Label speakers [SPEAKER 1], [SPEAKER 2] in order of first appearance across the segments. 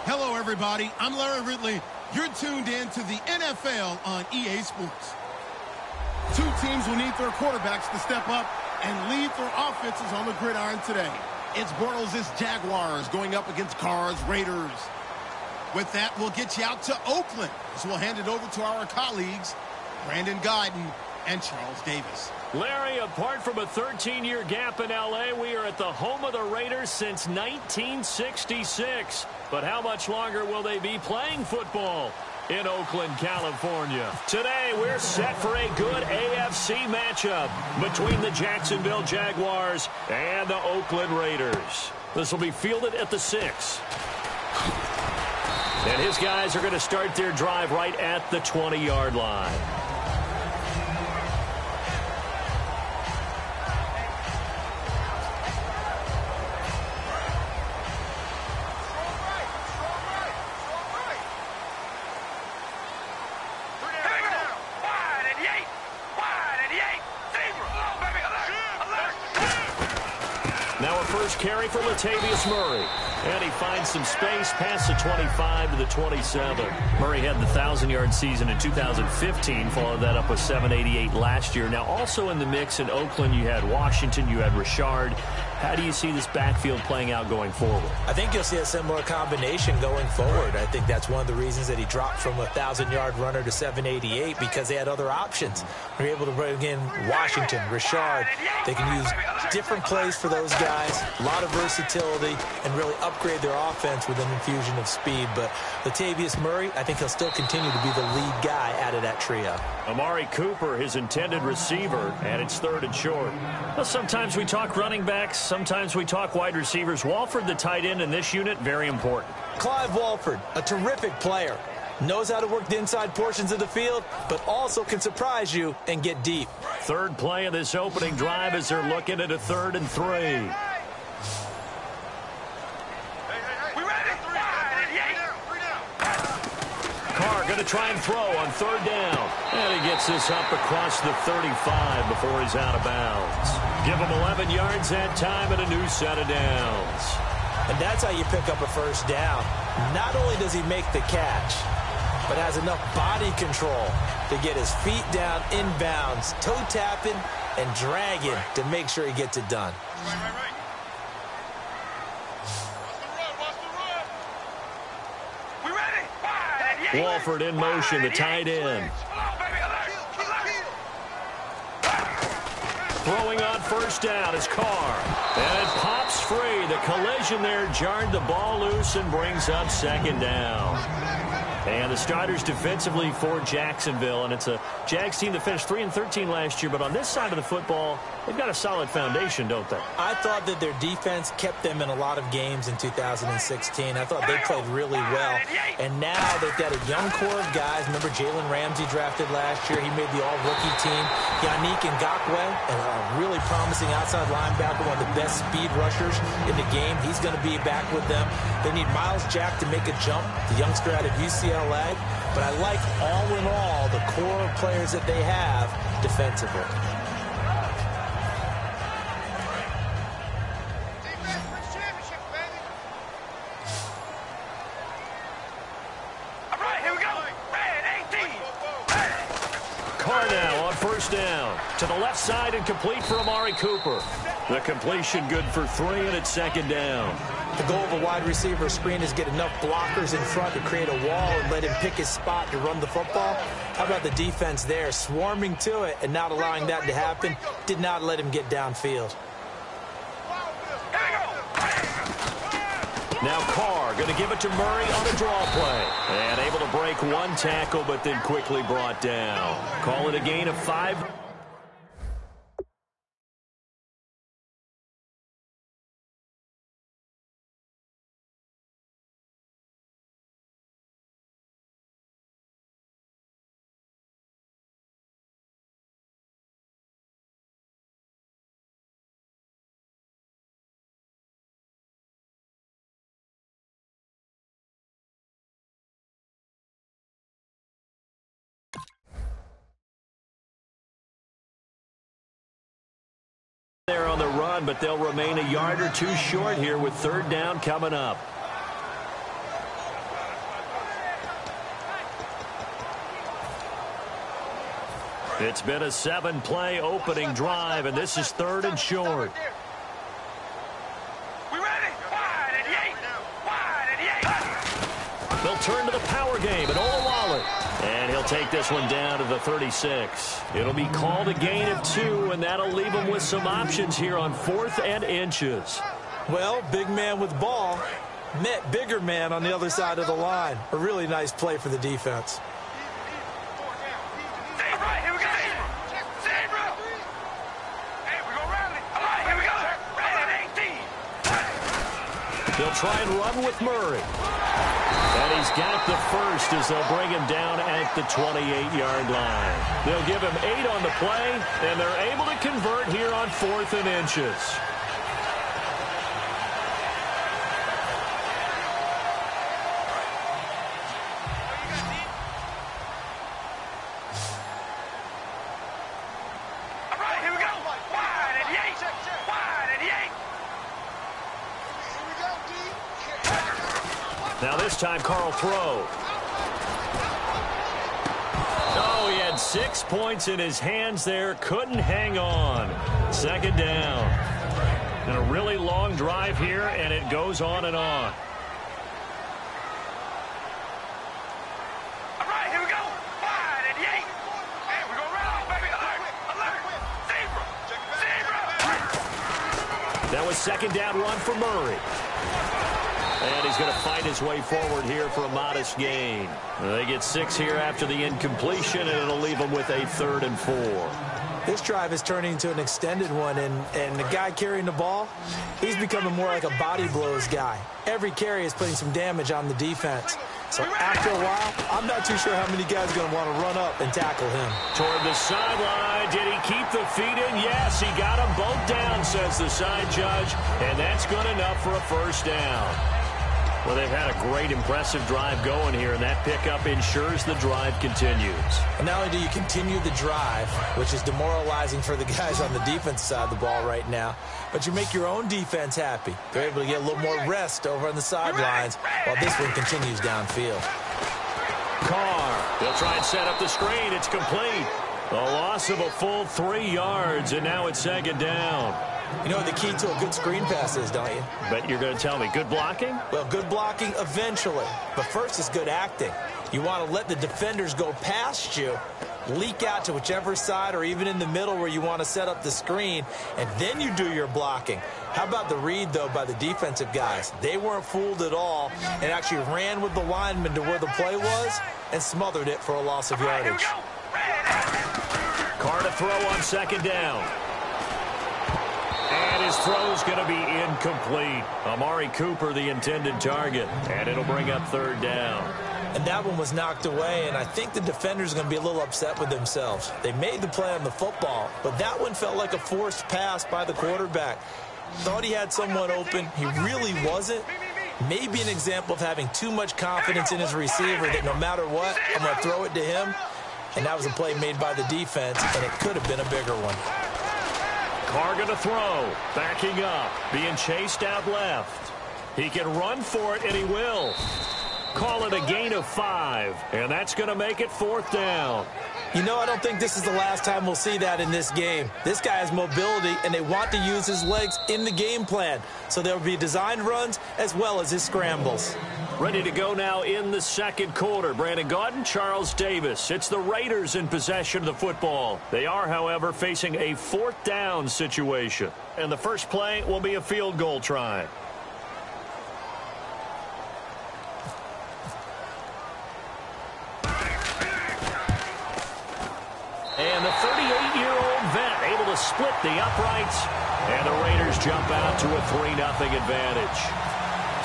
[SPEAKER 1] Hello, everybody. I'm Larry Ridley. You're tuned in to the NFL on EA Sports. Two teams will need their quarterbacks to step up and lead their offenses on the gridiron today. It's Bortles' Jaguars going up against Carr's Raiders. With that, we'll get you out to Oakland, so we'll hand it over to our colleagues, Brandon Guyton and Charles Davis.
[SPEAKER 2] Larry, apart from a 13-year gap in L.A., we are at the home of the Raiders since 1966. But how much longer will they be playing football in Oakland, California? Today, we're set for a good AFC matchup between the Jacksonville Jaguars and the Oakland Raiders. This will be fielded at the 6. And his guys are going to start their drive right at the 20-yard line. Carry for Latavius Murray. And he finds some space past the 25 to the 27. Murray had the 1,000-yard season in 2015. Followed that up with 788 last year. Now, also in the mix in Oakland, you had Washington, you had Richard. How do you see this backfield playing out going forward?
[SPEAKER 3] I think you'll see a similar combination going forward. I think that's one of the reasons that he dropped from a 1,000-yard runner to 788, because they had other options. They're able to bring in Washington, Richard. They can use different plays for those guys, a lot of versatility, and really upgrade their offense with an infusion of speed. But Latavius Murray, I think he'll still continue to be the lead guy out of that trio.
[SPEAKER 2] Amari Cooper, his intended receiver, and it's 3rd and short. Well, sometimes we talk running backs, sometimes we talk wide receivers. Walford, the tight end in this unit, very important.
[SPEAKER 3] Clive Walford, a terrific player. Knows how to work the inside portions of the field, but also can surprise you and get deep.
[SPEAKER 2] Third play of this opening drive as they're looking at a 3rd and 3. Carr going to try and throw on 3rd down. And he gets this up across the 35 before he's out of bounds. Give him 11 yards that time and a new set of downs.
[SPEAKER 3] And that's how you pick up a first down. Not only does he make the catch, but has enough body control to get his feet down inbounds, toe tapping and dragging to make sure he gets it done.
[SPEAKER 2] Walford in motion, the tight end. Throwing on 1st down is Carr. And it pops free. The collision there jarred the ball loose and brings up 2nd down. And the starters defensively for Jacksonville. And it's a Jags team that finished 3-13 last year. But on this side of the football, they've got a solid foundation, don't they?
[SPEAKER 3] I thought that their defense kept them in a lot of games in 2016. I thought they played really well. And now they've got a young core of guys. Remember Jalen Ramsey drafted last year. He made the all-rookie team. Yannick Ngakoue, a really promising outside linebacker, one of the best speed rushers in the game. He's going to be back with them. They need Miles Jack to make a jump, the youngster out of UCLA. But I like, all in all, the core of players that they have defensively.
[SPEAKER 2] Down to the left side and complete for Amari Cooper. The completion good for 3, and it's 2nd down.
[SPEAKER 3] The goal of a wide receiver screen is get enough blockers in front to create a wall and let him pick his spot to run the football. How about the defense there, swarming to it and not allowing that to happen? Did not let him get downfield.
[SPEAKER 2] Now Carr going to give it to Murray on a draw play. And able to break one tackle, but then quickly brought down. Call it a gain of 5. There on the run, but they'll remain a yard or two short here with 3rd down coming up. It's been a 7-play opening drive, and this is 3rd and short. They'll turn to the power game and Olawale. And he'll take this one down to the 36. It'll be called a gain of 2, and that'll leave him with some options here on 4th and inches.
[SPEAKER 3] Well, big man with ball met bigger man on the other side of the line. A really nice play for the defense.
[SPEAKER 2] They'll try and run with Murray. And he's got the first as they'll bring him down at the 28-yard line. They'll give him 8 on the play, and they're able to convert here on 4th and inches. Now this time, Carl throw. Oh, he had 6 points in his hands there. Couldn't hang on. 2nd down. And a really long drive here, and it goes on and on.
[SPEAKER 4] All right, here we go. 5 and 8. Hey, we're going to run off, baby. Alert. Zebra.
[SPEAKER 2] That was 2nd down run for Murray. And he's going to fight his way forward here for a modest gain. They get 6 here after the incompletion, and it'll leave them with a 3rd and 4.
[SPEAKER 3] This drive is turning into an extended one, and the guy carrying the ball, he's becoming more like a body blows guy. Every carry is putting some damage on the defense. So after a while, I'm not too sure how many guys are going to want to run up and tackle him.
[SPEAKER 2] Toward the sideline. Did he keep the feet in? Yes, he got them both down, says the side judge. And that's good enough for a 1st down. Well, they've had a great, impressive drive going here, and that pickup ensures the drive continues.
[SPEAKER 3] And not only do you continue the drive, which is demoralizing for the guys on the defense side of the ball right now, but you make your own defense happy. They're able to get a little more rest over on the sidelines while this one continues downfield.
[SPEAKER 2] Carr, they'll try and set up the screen. It's complete. A loss of a full 3 yards, and now it's 2nd down.
[SPEAKER 3] You know what the key to a good screen pass is, don't you?
[SPEAKER 2] But you're going to tell me, good blocking?
[SPEAKER 3] Well, good blocking eventually. But first is good acting. You want to let the defenders go past you, leak out to whichever side or even in the middle where you want to set up the screen, and then you do your blocking. How about the read, though, by the defensive guys? They weren't fooled at all and actually ran with the lineman to where the play was and smothered it for a loss of yardage.
[SPEAKER 2] Carr to throw on 2nd down. And his throw's going to be incomplete. Amari Cooper, the intended target. And it'll bring up 3rd down.
[SPEAKER 3] And that one was knocked away, and I think the defenders are going to be a little upset with themselves. They made the play on the football, but that one felt like a forced pass by the quarterback. Thought he had someone open. He really wasn't. Maybe an example of having too much confidence in his receiver that no matter what, I'm going to throw it to him. And that was a play made by the defense, and it could have been a bigger one.
[SPEAKER 2] Carr going to throw. Backing up. Being chased out left. He can run for it, and he will. Call it a gain of 5. And that's going to make it 4th down.
[SPEAKER 3] You know, I don't think this is the last time we'll see that in this game. This guy has mobility, and they want to use his legs in the game plan. So there will be designed runs as well as his scrambles.
[SPEAKER 2] Ready to go now in the 2nd quarter. Brandon Gaudin, Charles Davis. It's the Raiders in possession of the football. They are, however, facing a 4th down situation. And the first play will be a field goal try. And the 38-year-old vet able to split the uprights. And the Raiders jump out to a 3-0 advantage.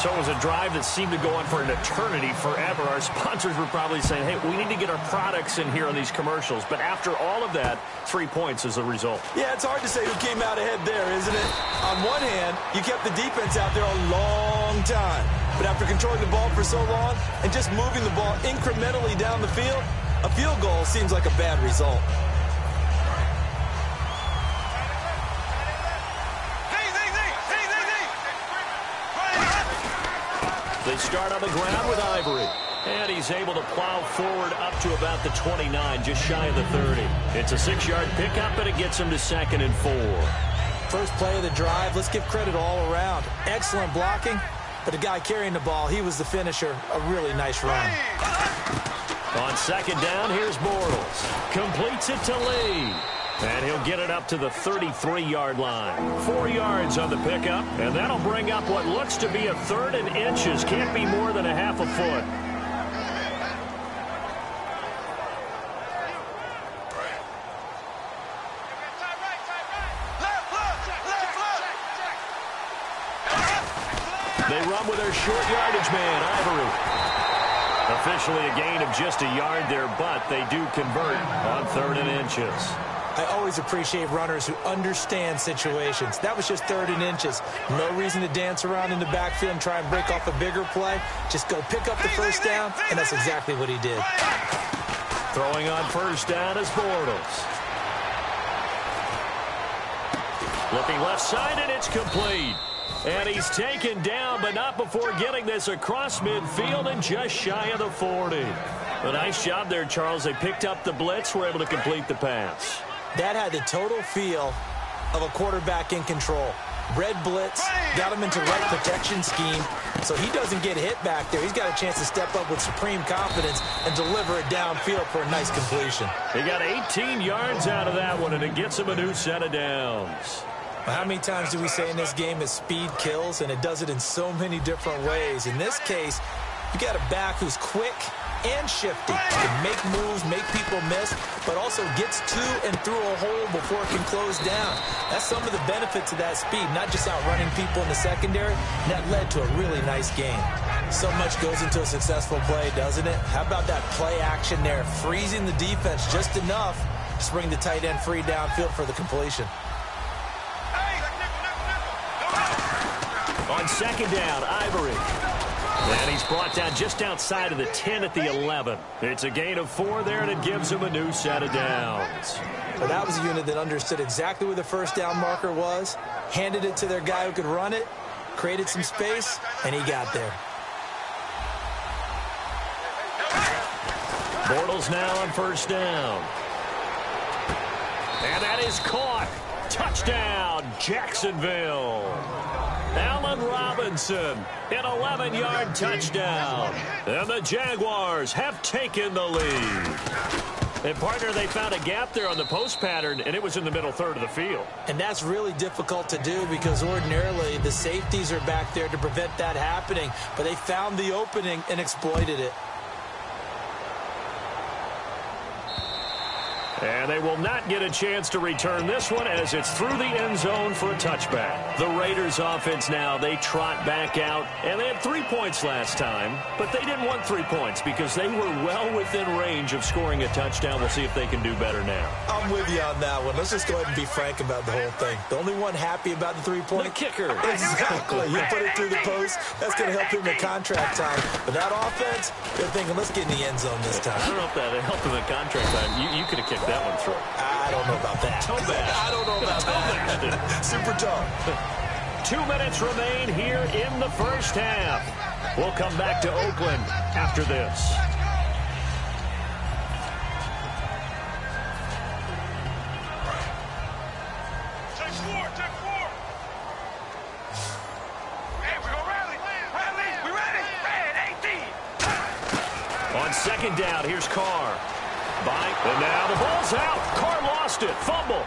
[SPEAKER 2] So it was a drive that seemed to go on for an eternity, forever. Our sponsors were probably saying, hey, we need to get our products in here on these commercials. But after all of that, 3 points as a result.
[SPEAKER 3] Yeah, it's hard to say who came out ahead there, isn't it? On one hand, you kept the defense out there a long time. But after controlling the ball for so long and just moving the ball incrementally down the field, a field goal seems like a bad result.
[SPEAKER 2] They start on the ground with Ivory. And he's able to plow forward up to about the 29, just shy of the 30. It's a 6-yard pickup, and it gets him to 2nd and 4.
[SPEAKER 3] First play of the drive, let's give credit all around. Excellent blocking, but the guy carrying the ball, he was the finisher. A really nice run.
[SPEAKER 2] On 2nd down, here's Bortles. Completes it to Lee. And he'll get it up to the 33-yard line. 4 yards on the pickup, and that'll bring up what looks to be a 3rd and inches. Can't be more than a half a foot. They run with their short yardage man, Ivory. Officially a gain of just a yard there, but they do convert on 3rd and inches.
[SPEAKER 3] I always appreciate runners who understand situations. That was just 3rd and inches. No reason to dance around in the backfield and try and break off a bigger play. Just go pick up the first down, and that's exactly what he did.
[SPEAKER 2] Throwing on 1st down is Bortles. Looking left side, and it's complete. And he's taken down, but not before getting this across midfield and just shy of the 40. A nice job there, Charles. They picked up the blitz, were able to complete the pass.
[SPEAKER 3] That had the total feel of a quarterback in control. Red blitz, got him into right protection scheme, so he doesn't get hit back there. He's got a chance to step up with supreme confidence and deliver it downfield for a nice completion.
[SPEAKER 2] He got 18 yards out of that one, and it gets him a new set of downs.
[SPEAKER 3] How many times do we say in this game that speed kills, and it does it in so many different ways? In this case, you got a back who's quick and shifty, can make moves, make people miss, but also gets to and through a hole before it can close down. That's some of the benefits of that speed, not just outrunning people in the secondary. That led to a really nice game. So much goes into a successful play, doesn't it? How about that play action there, freezing the defense just enough to bring the tight end free downfield for the completion.
[SPEAKER 2] On 2nd down, Ivory. And he's brought down just outside of the 10 at the 11. It's a gain of 4 there, and it gives him a new set of downs.
[SPEAKER 3] Well, that was a unit that understood exactly where the first down marker was, handed it to their guy who could run it, created some space, and he got there.
[SPEAKER 2] Bortles now on 1st down. And that is caught. Touchdown, Jacksonville. Allen Robinson, an 11-yard touchdown. And the Jaguars have taken the lead. And, partner, they found a gap there on the post pattern, and it was in the middle 3rd of the field.
[SPEAKER 3] And that's really difficult to do because ordinarily the safeties are back there to prevent that happening. But they found the opening and exploited it.
[SPEAKER 2] And they will not get a chance to return this one as it's through the end zone for a touchback. The Raiders offense now, they trot back out, and they had 3 points last time, but they didn't want 3 points because they were well within range of scoring a touchdown. We'll see if they can do better now.
[SPEAKER 3] I'm with you on that one. Let's just go ahead and be frank about the whole thing. The only one happy about the 3-point?
[SPEAKER 2] The kicker.
[SPEAKER 3] Exactly. You put it through the post, that's going to help him in contract time. But that offense, they're thinking, let's get in the end zone this time.
[SPEAKER 2] I don't know if that helped him in contract time. You could have kicked that one through.
[SPEAKER 3] I don't know about that.
[SPEAKER 2] Toe bash.
[SPEAKER 3] I don't know about that. Super tough.
[SPEAKER 2] 2 minutes remain here in the first half. We'll come back to Oakland after this.
[SPEAKER 4] Take four. Hey, we gonna rally. We ready? Red 18.
[SPEAKER 2] On 2nd down, here's Carr. And now the ball's out. Carr lost it. Fumble.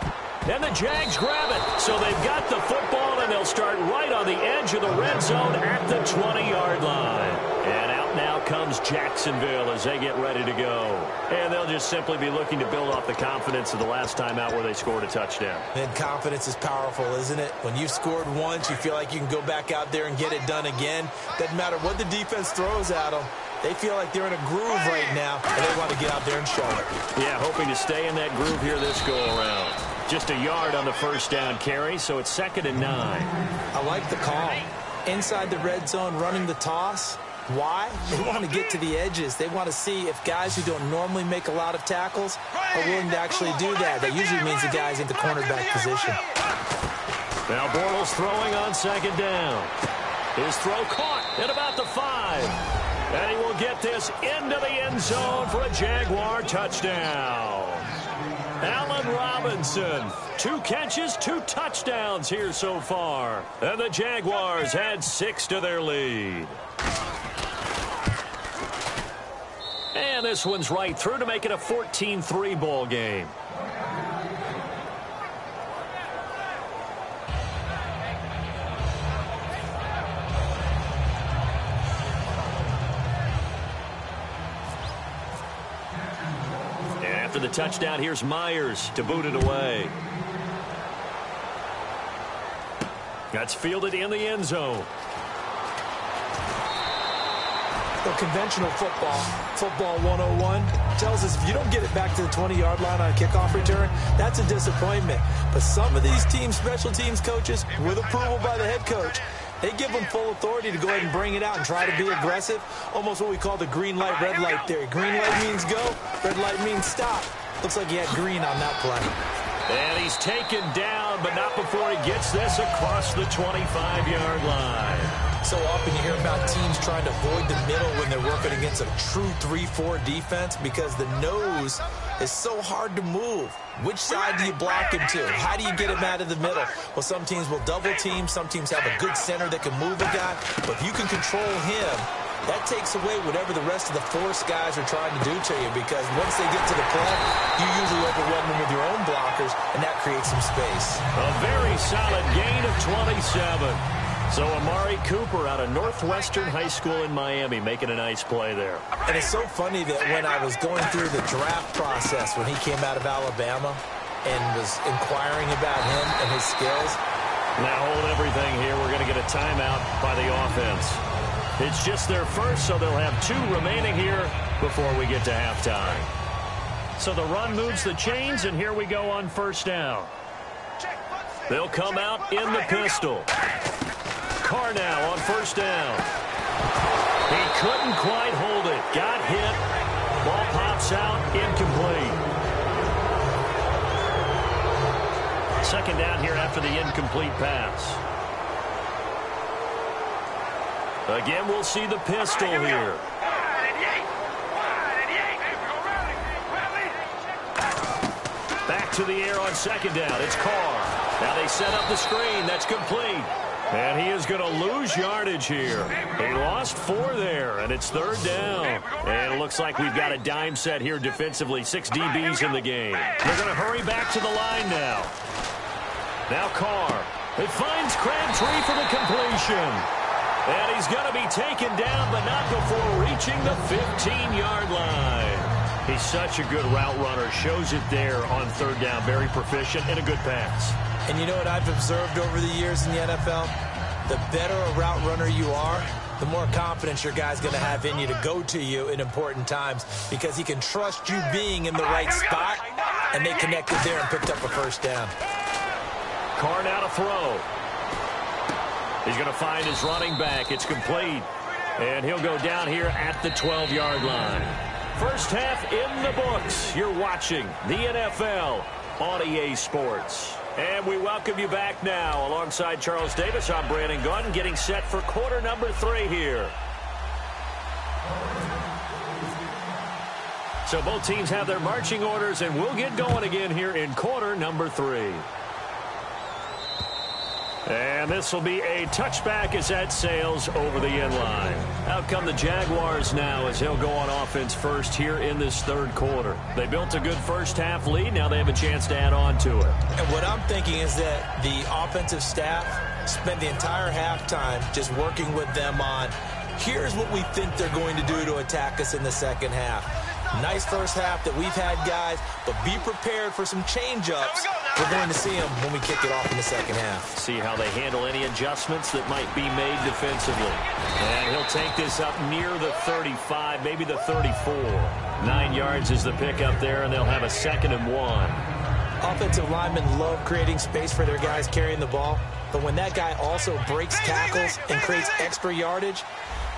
[SPEAKER 2] And the Jags grab it. So they've got the football, and they'll start right on the edge of the red zone at the 20-yard line. And out now comes Jacksonville as they get ready to go. And they'll just simply be looking to build off the confidence of the last time out where they scored a touchdown.
[SPEAKER 3] And confidence is powerful, isn't it? When you've scored once, you feel like you can go back out there and get it done again. Doesn't matter what the defense throws at them. They feel like they're in a groove right now, and they want to get out there and show it.
[SPEAKER 2] Yeah, hoping to stay in that groove here this go-around. Just a yard on the first down carry, so it's 2nd and 9.
[SPEAKER 3] I like the call. Inside the red zone, running the toss. Why? They want to get to the edges. They want to see if guys who don't normally make a lot of tackles are willing to actually do that. That usually means the guy's in the cornerback position.
[SPEAKER 2] Now Bortles throwing on 2nd down. His throw caught at about the 5. And he will get this into the end zone for a Jaguar touchdown. Allen Robinson, 2 catches, 2 touchdowns here so far. And the Jaguars had 6 to their lead. And this one's right through to make it a 14-3 ball game. After the touchdown, here's Myers to boot it away. That's fielded in the end zone.
[SPEAKER 3] The conventional football 101, tells us if you don't get it back to the 20-yard line on a kickoff return, that's a disappointment. But some of these teams, special teams coaches, with approval by the head coach, they give them full authority to go ahead and bring it out and try to be aggressive. Almost what we call the green light, red light theory. Green light means go, red light means stop. Looks like he had green on that play.
[SPEAKER 2] And he's taken down, but not before he gets this across the 25-yard line.
[SPEAKER 3] So often you hear about teams trying to avoid the middle when they're working against a true 3-4 defense because the nose is so hard to move. Which side do you block him to? How do you get him out of the middle? Well, some teams will double team. Some teams have a good center that can move a guy. But if you can control him, that takes away whatever the rest of the force guys are trying to do to you because once they get to the play, you usually overwhelm them with your own blockers, and that creates some space.
[SPEAKER 2] A very solid gain of 27. So Amari Cooper out of Northwestern High School in Miami making a nice play there.
[SPEAKER 3] And it's so funny that when I was going through the draft process when he came out of Alabama and was inquiring about him and his skills.
[SPEAKER 2] Now hold everything here. We're going to get a timeout by the offense. It's just their first, so they'll have 2 remaining here before we get to halftime. So the run moves the chains, and here we go on first down. They'll come out in the pistol. Carr now on first down. He couldn't quite hold it. Got hit. Ball pops out. Incomplete. Second down here after the incomplete pass. Again, we'll see the pistol here. Back to the air on second down. It's Carr. Now they set up the screen. That's complete. And he is going to lose yardage here. He lost 4 there, and it's third down. And it looks like we've got a dime set here defensively. 6 DBs in the game. They're going to hurry back to the line now. Now Carr. It finds Crabtree for the completion. And he's going to be taken down, but not before reaching the 15-yard line. He's such a good route runner. Shows it there on third down. Very proficient and a good pass.
[SPEAKER 3] And you know what I've observed over the years in the NFL? The better a route runner you are, the more confidence your guy's going to have in you to go to you in important times because he can trust you being in the right spot, and they connected there and picked up a first down.
[SPEAKER 2] Carr now to throw. He's going to find his running back. It's complete. And he'll go down here at the 12-yard line. First half in the books. You're watching the NFL on EA Sports. And we welcome you back now. Alongside Charles Davis, I'm Brandon Gunn, getting set for quarter number 3 here. So both teams have their marching orders, and we'll get going again here in quarter number 3. And this will be a touchback as that sails over the end line. Out come the Jaguars now as they'll go on offense first here in this third quarter. They built a good first half lead. Now they have a chance to add on to it.
[SPEAKER 3] And what I'm thinking is that the offensive staff spent the entire halftime just working with them on, here's what we think they're going to do to attack us in the second half. Nice first half that we've had, guys, but be prepared for some change-ups. We're going to see them when we kick it off in the second half.
[SPEAKER 2] See how they handle any adjustments that might be made defensively. And he'll take this up near the 35, maybe the 34. 9 yards is the pickup there, and they'll have a 2nd and 1.
[SPEAKER 3] Offensive linemen love creating space for their guys carrying the ball, but when that guy also breaks tackles and creates extra yardage,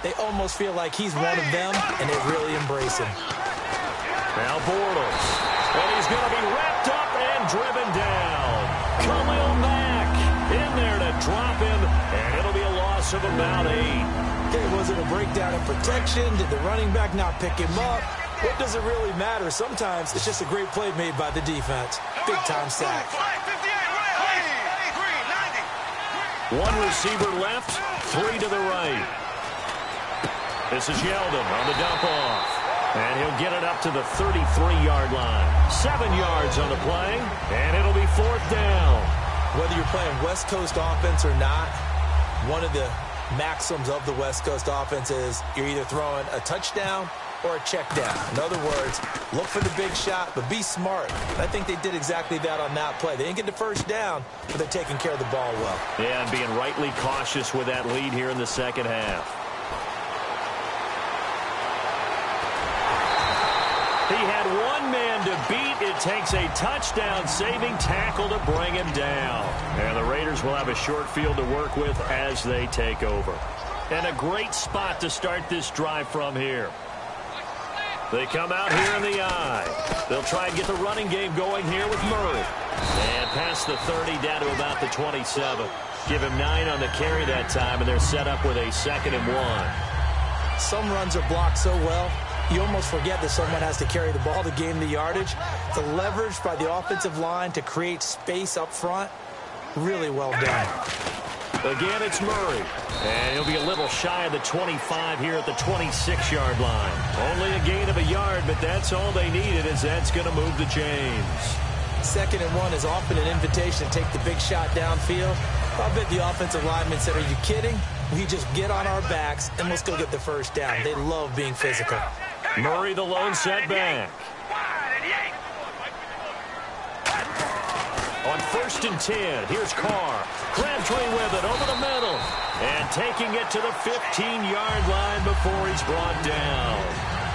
[SPEAKER 3] they almost feel like he's one of them, and they really embrace him.
[SPEAKER 2] Now Bortles, and he's going to be wrapped up and driven down. Khalil Mack in there to drop him, and it'll be a loss of about 8.
[SPEAKER 3] Okay, was it a breakdown in protection? Did the running back not pick him up? What does it really matter? Sometimes it's just a great play made by the defense. Big-time sack.
[SPEAKER 2] One receiver left, 3 to the right. This is Yeldon on the dump off. And he'll get it up to the 33-yard line. 7 yards on the play, and it'll be 4th down.
[SPEAKER 3] Whether you're playing West Coast offense or not, one of the maxims of the West Coast offense is you're either throwing a touchdown or a check down. In other words, look for the big shot, but be smart. And I think they did exactly that on that play. They didn't get the first down, but they're taking care of the ball well.
[SPEAKER 2] Yeah, and being rightly cautious with that lead here in the second half. He had one man to beat. It takes a touchdown-saving tackle to bring him down. And the Raiders will have a short field to work with as they take over. And a great spot to start this drive from here. They come out here in the eye. They'll try and get the running game going here with Murray. And past the 30 down to about the 27. Give him 9 on the carry that time, and they're set up with a 2nd and 1.
[SPEAKER 3] Some runs are blocked so well, you almost forget that someone has to carry the ball to gain the yardage. The leverage by the offensive line to create space up front, really well done.
[SPEAKER 2] Again, it's Murray. And he'll be a little shy of the 25 here at the 26-yard line. Only a gain of a yard, but that's all they needed, as that's going to move the chains.
[SPEAKER 3] 2nd and 1 is often an invitation to take the big shot downfield. I bet the offensive lineman said, are you kidding? We just get on our backs and let's go get the first down. They love being physical.
[SPEAKER 2] Murray, the lone setback. On 1st and 10, here's Carr. Crabtree with it over the middle. And taking it to the 15-yard line before he's brought down.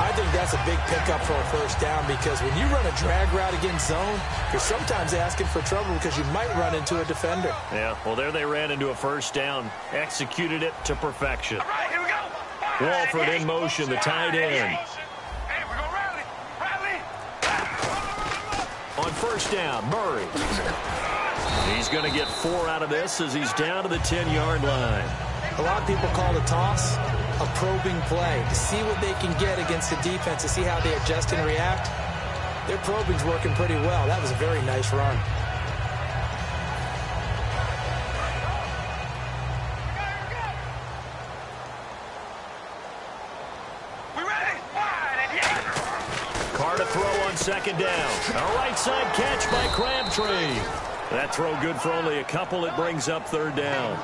[SPEAKER 3] I think that's a big pickup for a first down, because when you run a drag route against zone, you're sometimes asking for trouble because you might run into a defender.
[SPEAKER 2] Yeah, well, there they ran into a first down. Executed it to perfection.
[SPEAKER 4] All right, here we go.
[SPEAKER 2] Walford in motion, the tight end.
[SPEAKER 4] Hey, we're gonna rally.
[SPEAKER 2] On first down, Murray. He's going to get 4 out of this as he's down to the 10-yard line.
[SPEAKER 3] A lot of people call the toss a probing play to see what they can get against the defense, to see how they adjust and react. Their probing's working pretty well. That was a very nice run.
[SPEAKER 4] We ready?
[SPEAKER 2] Carr to throw on 2nd down. A right side catch by Crabtree. That throw good for only a couple. It brings up 3rd down.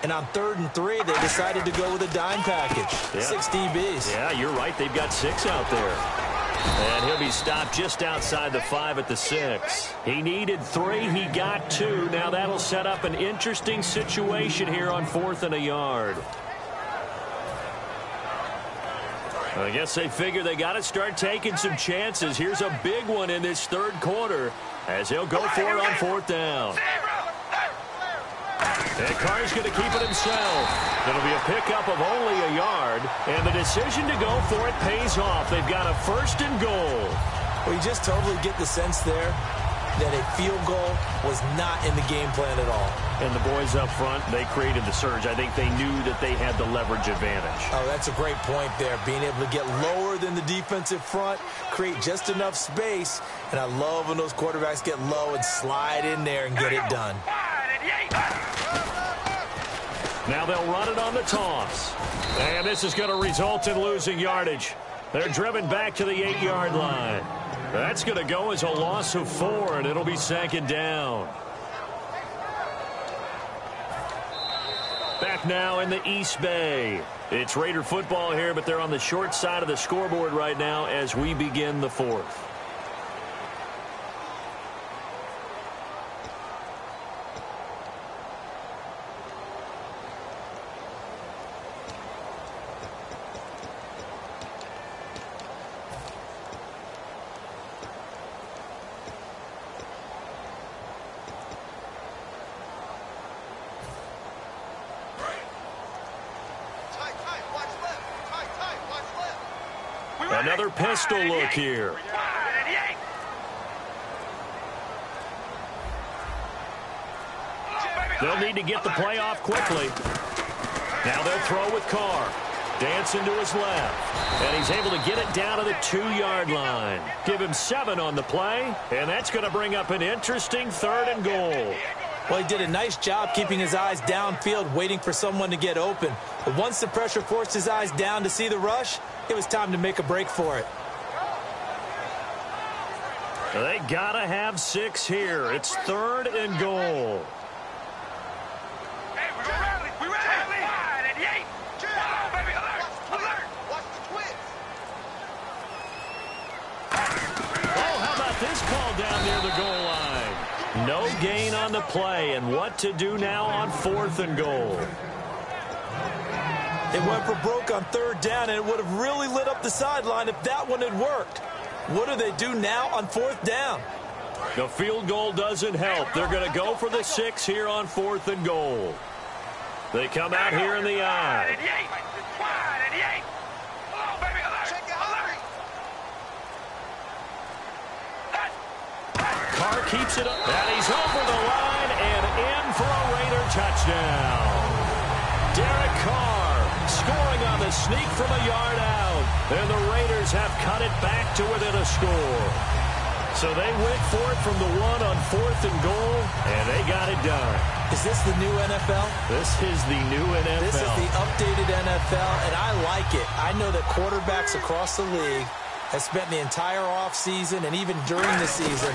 [SPEAKER 3] And on 3rd and 3, they decided to go with a dime package.
[SPEAKER 2] Yeah.
[SPEAKER 3] 6 DBs.
[SPEAKER 2] Yeah, you're right. They've got 6 out there. And he'll be stopped just outside the 5 at the 6. He needed 3. He got 2. Now that'll set up an interesting situation here on 4th and a yard. I guess they figure they got to start taking some chances. Here's a big one in this 3rd quarter as he'll go for it on 4th down. And Carr's going to keep it himself. It'll be a pickup of only a yard, and the decision to go for it pays off. They've got a 1st and goal.
[SPEAKER 3] Well, you just totally get the sense there that a field goal was not in the game plan at all.
[SPEAKER 2] And the boys up front, they created the surge. I think they knew that they had the leverage advantage.
[SPEAKER 3] Oh, that's a great point there. Being able to get lower than the defensive front, create just enough space. And I love when those quarterbacks get low and slide in there and get it done.
[SPEAKER 2] Now they'll run it on the toss. And this is going to result in losing yardage. They're driven back to the 8-yard line. That's going to go as a loss of 4, and it'll be 2nd down. Back now in the East Bay. It's Raider football here, but they're on the short side of the scoreboard right now as we begin the 4th.
[SPEAKER 4] Another
[SPEAKER 2] pistol look here. They'll need to get the play off quickly. Now they'll throw with Carr. Dancing to his left. And he's able to get it down to the 2-yard line. Give him 7 on the play. And that's going to bring up an interesting 3rd and goal.
[SPEAKER 3] Well, he did a nice job keeping his eyes downfield, waiting for someone to get open. But once the pressure forced his eyes down to see the rush, it was time to make a break for it.
[SPEAKER 2] They got to have 6 here. It's 3rd and goal.
[SPEAKER 4] Hey, we're going to rally. We rally. 5 and 8. Come on, baby. Alert. Alert. Watch the twins.
[SPEAKER 2] Oh, how about this call down near the goal line? No gain on the play, and what to do now on 4th and goal.
[SPEAKER 3] They went for broke on 3rd down, and it would have really lit up the sideline if that one had worked. What do they do now on 4th down?
[SPEAKER 2] The field goal doesn't help. They're going to go for the 6 here on 4th and goal. They come out here in the eye. Carr keeps it up, and he's over the line and in for a Raider touchdown. Derek Carr scoring on the sneak from a yard out, and the Raiders have cut it back to within a score. So they went for it from the 1 on 4th and goal, and they got it done.
[SPEAKER 3] Is this the new NFL?
[SPEAKER 2] This is the new NFL.
[SPEAKER 3] This is the updated NFL, and I like it. I know that quarterbacks across the league have spent the entire offseason and even during the season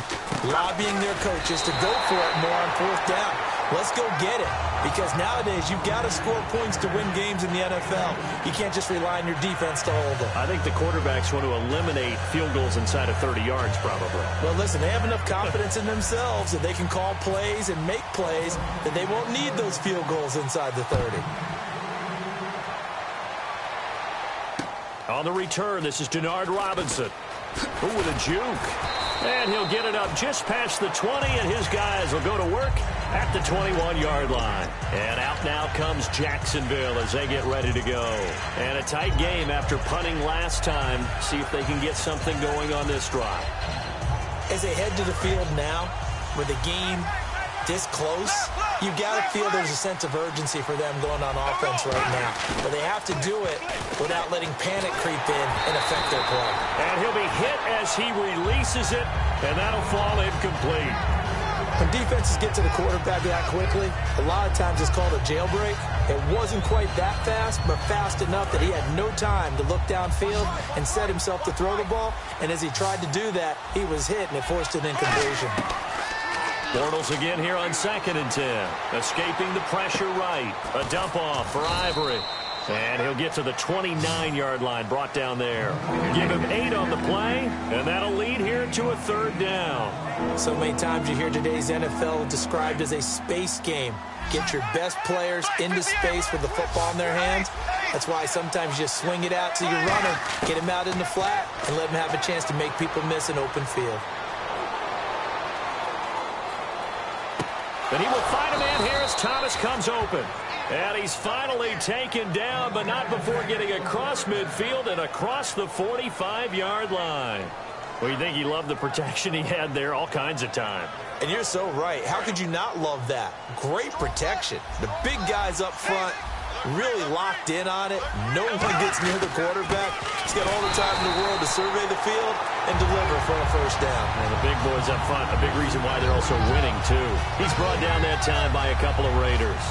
[SPEAKER 3] lobbying their coaches to go for it more on 4th down. Let's go get it, because nowadays you've got to score points to win games in the NFL. You can't just rely on your defense to hold them.
[SPEAKER 2] I think the quarterbacks want to eliminate field goals inside of 30 yards probably.
[SPEAKER 3] Well, listen, they have enough confidence in themselves that they can call plays and make plays that they won't need those field goals inside the 30.
[SPEAKER 2] On the return, this is Denard Robinson. Ooh, with a juke. And he'll get it up just past the 20, and his guys will go to work at the 21-yard line. And out now comes Jacksonville as they get ready to go. And a tight game after punting last time. See if they can get something going on this drive.
[SPEAKER 3] As they head to the field now, with the game this close, you got to feel there's a sense of urgency for them going on offense right now. But they have to do it without letting panic creep in and affect their play.
[SPEAKER 2] And he'll be hit as he releases it, and that'll fall incomplete.
[SPEAKER 3] When defenses get to the quarterback that quickly, a lot of times it's called a jailbreak. It wasn't quite that fast, but fast enough that he had no time to look downfield and set himself to throw the ball. And as he tried to do that, he was hit, and it forced an incompletion.
[SPEAKER 2] Bortles again here on 2nd and 10. Escaping the pressure right. A dump off for Ivory. And he'll get to the 29-yard line, brought down there. Give him 8 on the play, and that'll lead here to a 3rd down.
[SPEAKER 3] So many times you hear today's NFL described as a space game. Get your best players into space with the football in their hands. That's why sometimes you swing it out to your runner, get him out in the flat, and let him have a chance to make people miss an open field.
[SPEAKER 2] And he will find a man here as Thomas comes open. And he's finally taken down, but not before getting across midfield and across the 45-yard line. Well, you think he loved the protection he had there all kinds of time.
[SPEAKER 3] And you're so right. How could you not love that? Great protection. The big guys up front really locked in on it. No one gets near the quarterback. He's got all the time in the world to survey the field and deliver for a 1st down.
[SPEAKER 2] And the big boys up front, a big reason why they're also winning, too. He's brought down that time by a couple of Raiders.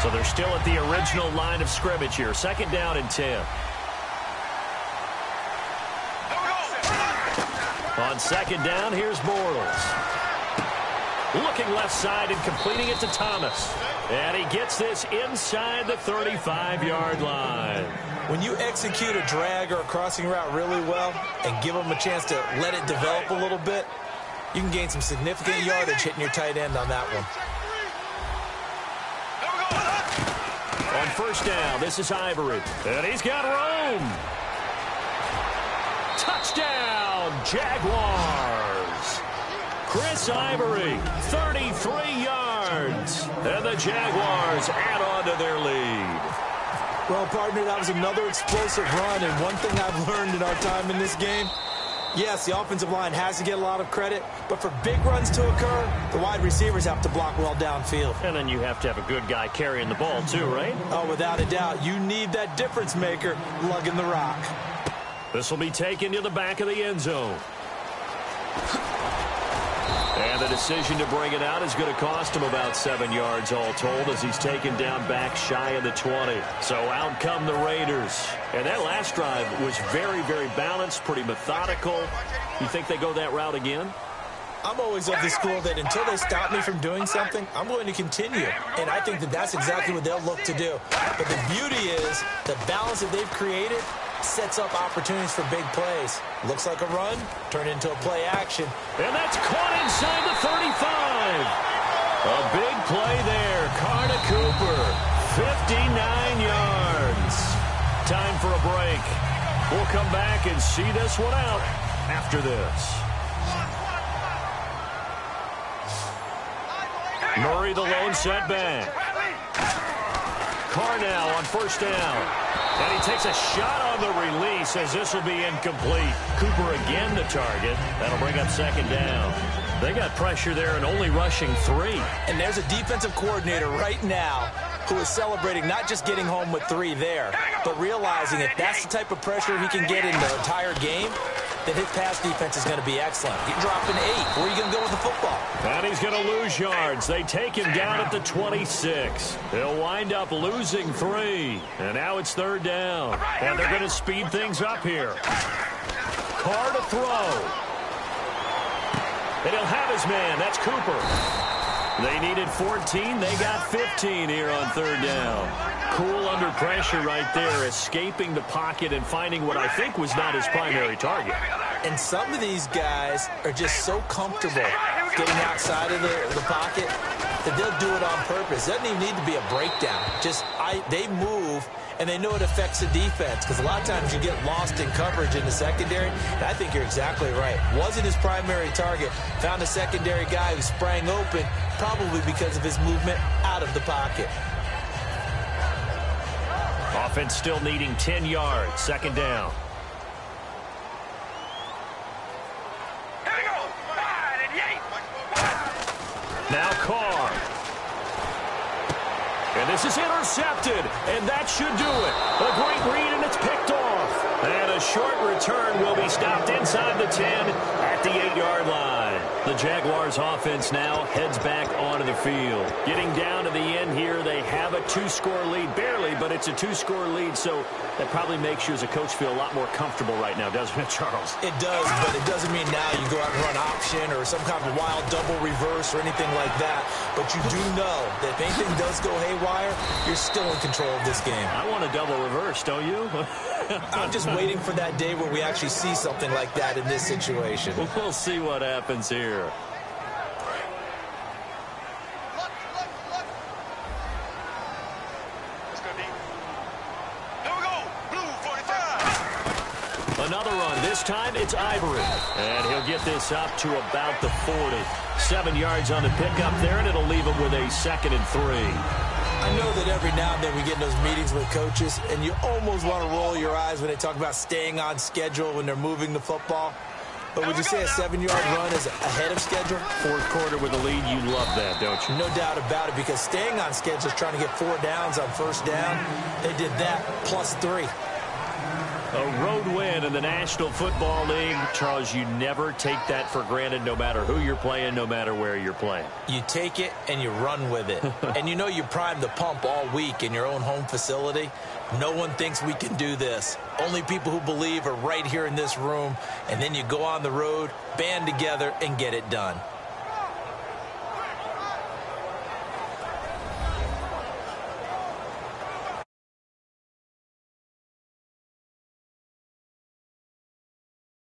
[SPEAKER 2] So they're still at the original line of scrimmage here. 2nd down and 10. On 2nd down, here's Bortles. Looking left side and completing it to Thomas. And he gets this inside the 35-yard line.
[SPEAKER 3] When you execute a drag or a crossing route really well and give them a chance to let it develop a little bit, you can gain some significant yardage hitting your tight end on that one.
[SPEAKER 2] On 1st down, this is Ivory. And he's got room. Touchdown, Jaguars. Chris Ivory, 33 yards. And the Jaguars add on to their lead.
[SPEAKER 3] Well, partner, that was another explosive run. And one thing I've learned in our time in this game, Yes, the offensive line has to get a lot of credit, but for big runs to occur, the wide receivers have to block well downfield.
[SPEAKER 2] And then you have to have a good guy carrying the ball too, right?
[SPEAKER 3] Oh, without a doubt, you need that difference maker lugging the rock.
[SPEAKER 2] This will be taken to the back of the end zone. And the decision to bring it out is going to cost him about 7 yards all told as he's taken down back shy of the 20. So out come the Raiders. And that last drive was very, very balanced, pretty methodical. You think they go that route again?
[SPEAKER 3] I'm always of the school that until they stop me from doing something, I'm going to continue. And I think that that's exactly what they'll look to do. But the beauty is the balance that they've created sets up opportunities for big plays. Looks like a run, turned into a play action.
[SPEAKER 2] And that's caught inside the 35. A big play there. Carr to Cooper. 59 yards. Time for a break. We'll come back and see this one out after this. Murray the lone setback. Carr now on first down. And he takes a shot on the release as this will be incomplete. Cooper again the target. That'll bring up second down. They got pressure there and only rushing 3.
[SPEAKER 3] And there's a defensive coordinator right now who is celebrating not just getting home with 3 there, but realizing if that's the type of pressure he can get in the entire game, then his pass defense is going to be excellent. You're dropping 8. Where are you going to go with the football?
[SPEAKER 2] And he's going to lose yards. They take him down at the 26. He'll wind up losing 3. And now it's third down. And they're going to speed things up here. Carr to throw. And he'll have his man. That's Cooper. They needed 14. They got 15 here on third down. Cool under pressure right there, escaping the pocket and finding what I think was not his primary target.
[SPEAKER 3] And some of these guys are just so comfortable getting outside of the pocket that they'll do it on purpose. It doesn't even need to be a breakdown. They move, and they know it affects the defense because a lot of times you get lost in coverage in the secondary, and I think you're exactly right. Wasn't his primary target. Found a secondary guy who sprang open, probably because of his movement out of the pocket.
[SPEAKER 2] Offense still needing 10 yards. Second down.
[SPEAKER 4] Here we go. 5 and 8.
[SPEAKER 2] Now Carr. And this is intercepted. And that should do it. A great read, and it's picked off. And a short return will be stopped inside the 10 at the 8-yard line. The Jaguars offense now heads back onto the field. Getting down to the end here, they have a 2-score lead. Barely, but it's a 2-score lead, so that probably makes you as a coach feel a lot more comfortable right now, doesn't it, Charles?
[SPEAKER 3] It does, but it doesn't mean now you go out and run option or some kind of wild double reverse or anything like that. But you do know that if anything does go haywire, you're still in control of this game.
[SPEAKER 2] I want a double reverse, don't you?
[SPEAKER 3] I'm just waiting for that day where we actually see something like that in this situation.
[SPEAKER 2] We'll see what happens here. Another run. This time it's Ivory. And he'll get this up to about the 40. 7 yards on the pickup there, and it'll leave him with a 2nd and 3.
[SPEAKER 3] I know that every now and then we get in those meetings with coaches, and you almost want to roll your eyes when they talk about staying on schedule when they're moving the football. But would you say a 7-yard run is ahead of schedule?
[SPEAKER 2] Fourth quarter with a lead, you love that, don't you?
[SPEAKER 3] No doubt about it, because staying on schedule is trying to get 4 downs on first down. They did that plus 3.
[SPEAKER 2] A road win in the National Football League. Charles, you never take that for granted no matter who you're playing, no matter where you're playing.
[SPEAKER 3] You take it and you run with it. And you know you primed the pump all week in your own home facility. No one thinks we can do this. Only people who believe are right here in this room. And then you go on the road, band together, and get it done.